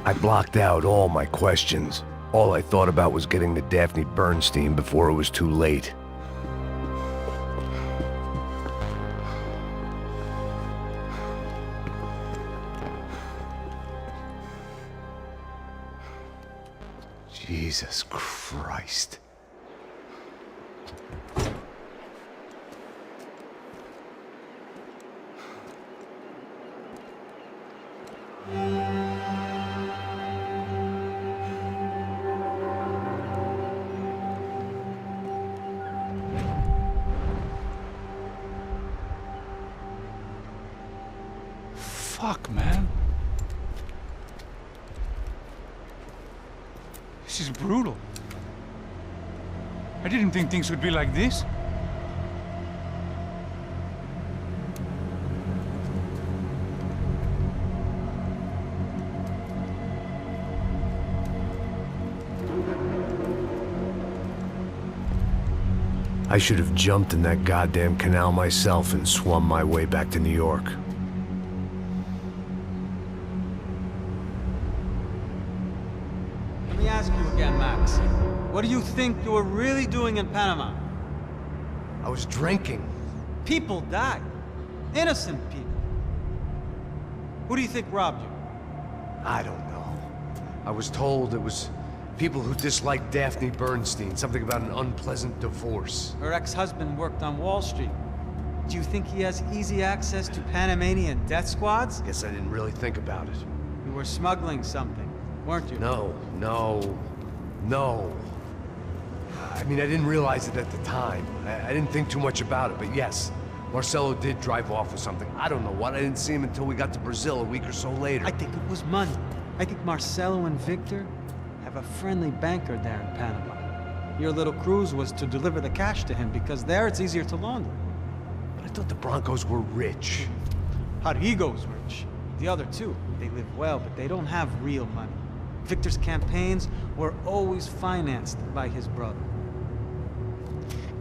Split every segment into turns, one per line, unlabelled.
I blocked out all my questions. All I thought about was getting to Daphne Bernstein before it was too late. Jesus Christ.
Fuck, man. This is brutal. I didn't think things would be like this.
I should have jumped in that goddamn canal myself and swum my way back to New York.
Let me ask you again, Max. What do you think you were really doing in Panama?
I was drinking.
People died. Innocent people. Who do you think robbed you?
I don't know. I was told it was people who disliked Daphne Bernstein, something about an unpleasant divorce.
Her ex-husband worked on Wall Street. Do you think he has easy access to Panamanian death squads?
Guess I didn't really think about it.
You were smuggling something, weren't you?
No. I mean, I didn't realize it at the time. I didn't think too much about it, but yes, Marcelo did drive off with something. I don't know what. I didn't see him until we got to Brazil a week or so later.
I think it was money. I think Marcelo and Victor have a friendly banker there in Panama. Your little cruise was to deliver the cash to him because there it's easier to launder.
But I thought the Broncos were rich.
Rodrigo's rich. The other two, they live well, but they don't have real money. Victor's campaigns were always financed by his brother.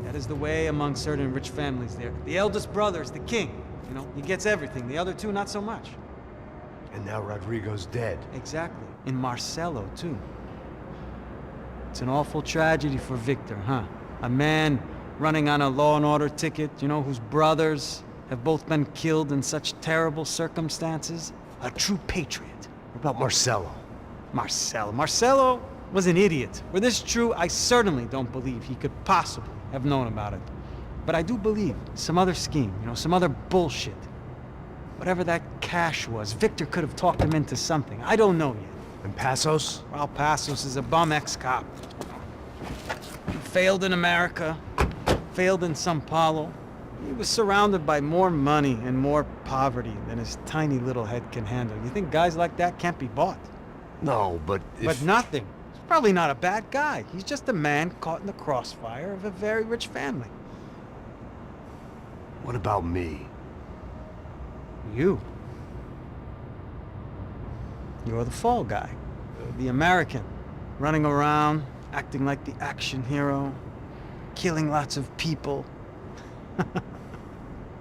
That is the way among certain rich families there. The eldest brother is the king. You know, he gets everything. The other two, not so much.
And now Rodrigo's dead.
Exactly. And Marcelo, too. It's an awful tragedy for Victor, huh? A man running on a law and order ticket, you know, whose brothers have both been killed in such terrible circumstances. A true patriot.
What about Marcelo?
Marcelo was an idiot. Were this true, I certainly don't believe he could possibly have known about it. But I do believe some other scheme, you know, some other bullshit. Whatever that cash was, Victor could have talked him into something. I don't know yet.
And Passos?
Well, Passos is a bum ex-cop. He failed in America, failed in Sao Paulo. He was surrounded by more money and more poverty than his tiny little head can handle. You think guys like that can't be bought?
No, but if...
But nothing. He's probably not a bad guy. He's just a man caught in the crossfire of a very rich family.
What about me?
You. You're the fall guy. The American. Running around, acting like the action hero. Killing lots of people.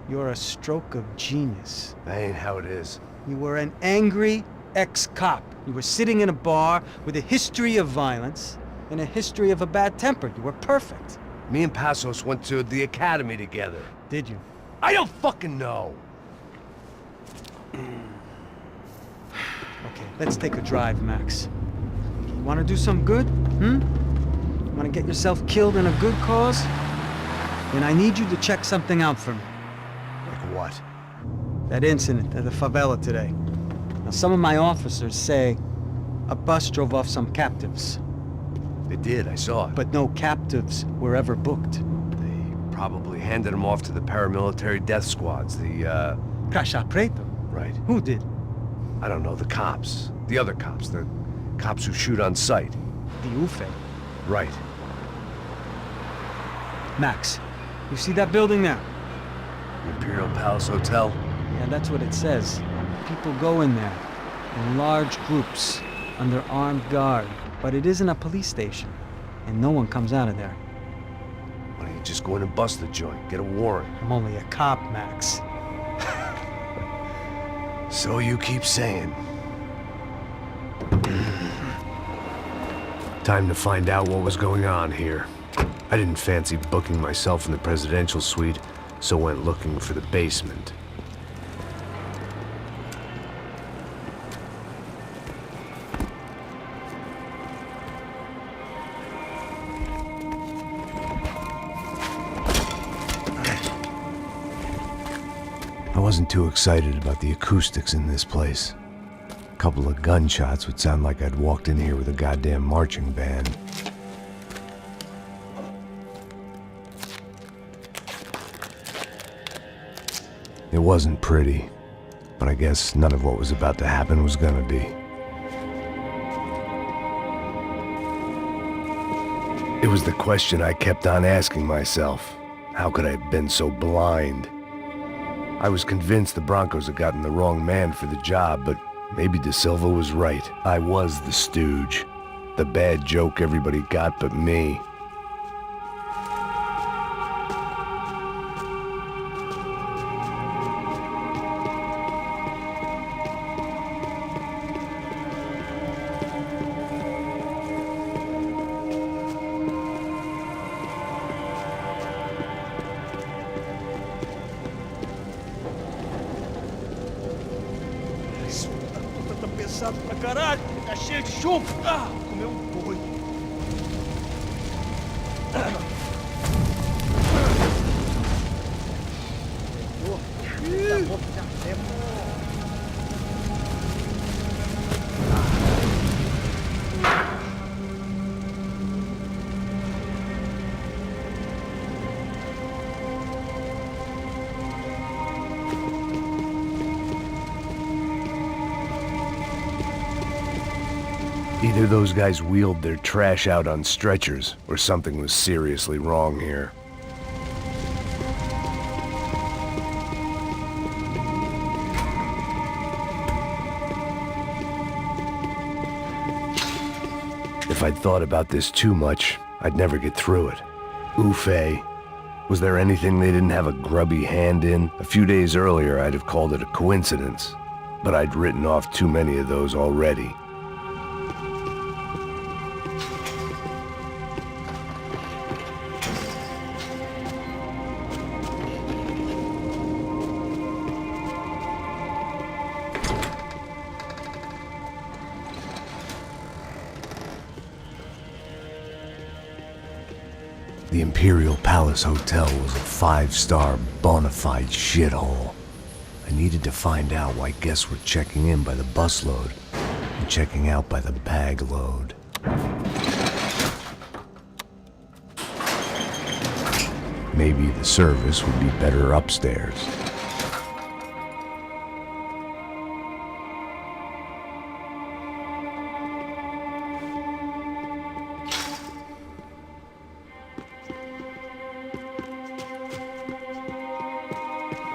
You're a stroke of genius.
That ain't how it is.
You were an angry ex-cop. You were sitting in a bar with a history of violence and a history of a bad temper. You were perfect.
Me and Passos went to the academy together.
Did you?
I don't fucking know.
Okay, let's take a drive, Max. You want to do some good? You want to get yourself killed in a good cause? Then I need you to check something out for me.
Like what?
That incident at the favela today. Now, some of my officers say a bus drove off some captives.
They did, I saw it.
But no captives were ever booked.
They probably handed them off to the paramilitary death squads, the,
Caixa Preto?
Right.
Who did?
I don't know, the cops. The other cops, the cops who shoot on sight.
The UFE.
Right.
Max, you see that building there?
The Imperial Palace Hotel?
Yeah, that's what it says. People go in there, in large groups, under armed guard. But it isn't a police station, and no one comes out of there.
Why don't you just go in and bust the joint, get a warrant?
I'm only a cop, Max.
So you keep saying. Time to find out what was going on here. I didn't fancy booking myself in the presidential suite, so went looking for the basement. I wasn't too excited about the acoustics in this place. A couple of gunshots would sound like I'd walked in here with a goddamn marching band. It wasn't pretty, but I guess none of what was about to happen was gonna be. It was the question I kept on asking myself. How could I have been so blind? I was convinced the Broncos had gotten the wrong man for the job, but maybe De Silva was right. I was the stooge. The bad joke everybody got but me.
Pesado pra caralho, tá cheio de chumbo. Ah, comeu boi.
Either those guys wheeled their trash out on stretchers, or something was seriously wrong here. If I'd thought about this too much, I'd never get through it. Oof-ay. Was there anything they didn't have a grubby hand in? A few days earlier, I'd have called it a coincidence, but I'd written off too many of those already. The Imperial Palace Hotel was a five-star bona fide shithole. I needed to find out why guests were checking in by the busload and checking out by the bag load. Maybe the service would be better upstairs.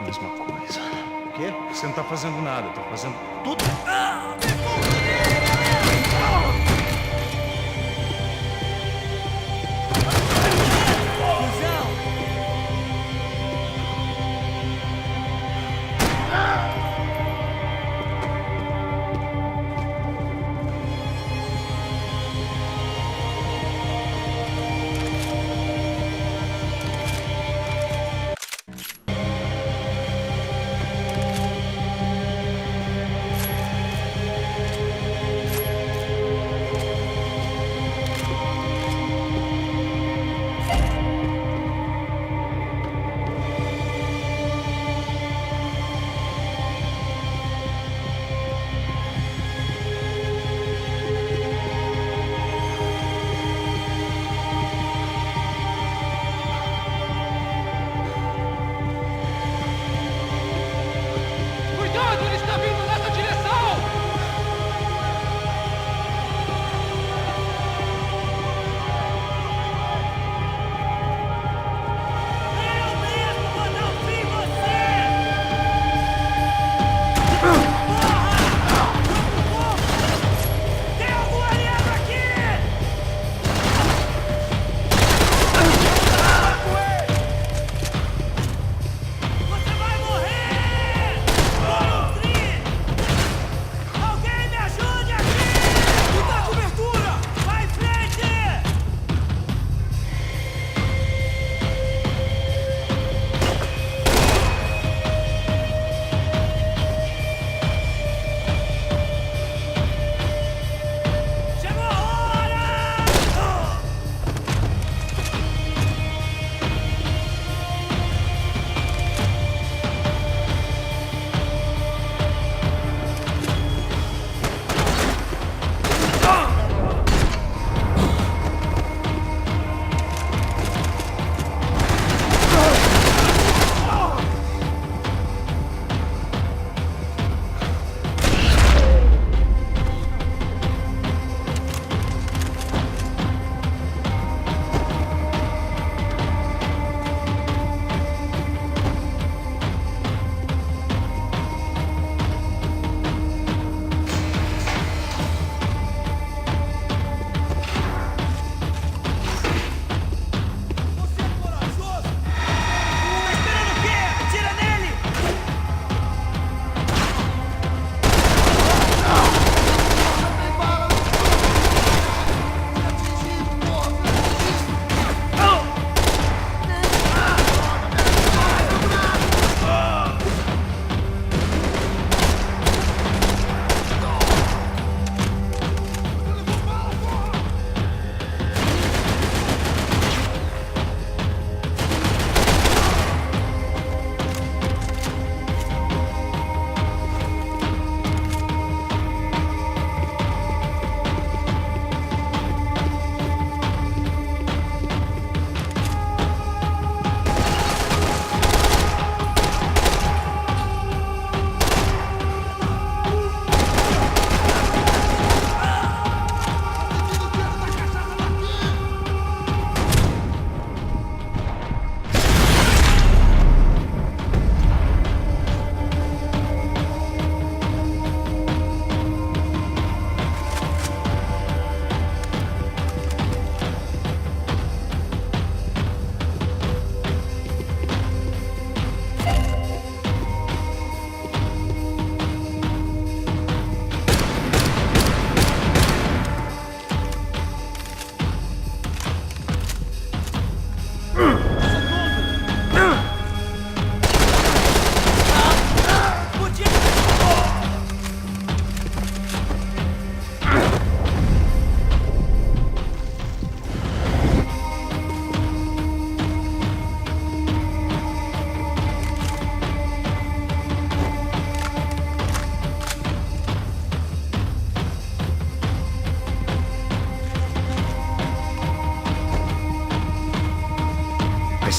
Mesma coisa. O quê?
Você não tá fazendo nada, tá fazendo
Tudo.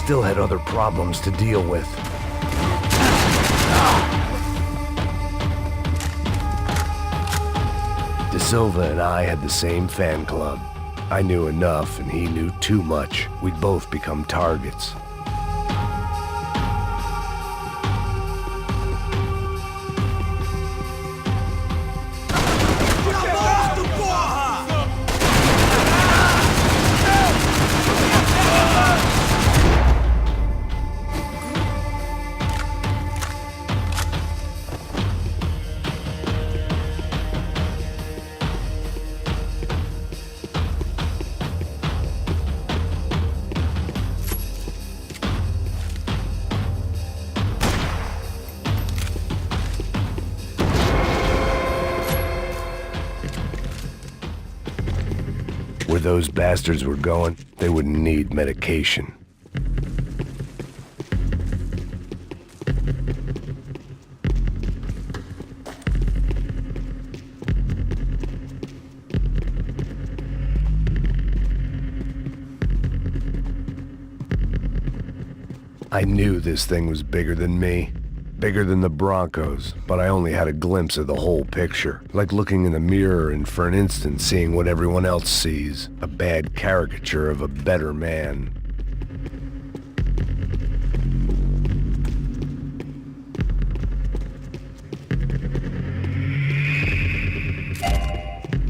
still had other problems to deal with. De Silva and I had the same fan club. I knew enough and he knew too much. We'd both become targets. Where those bastards were going, they wouldn't need medication. I knew this thing was bigger than me. Bigger than the Broncos, but I only had a glimpse of the whole picture. Like looking in the mirror and for an instant seeing what everyone else sees. A bad caricature of a better man.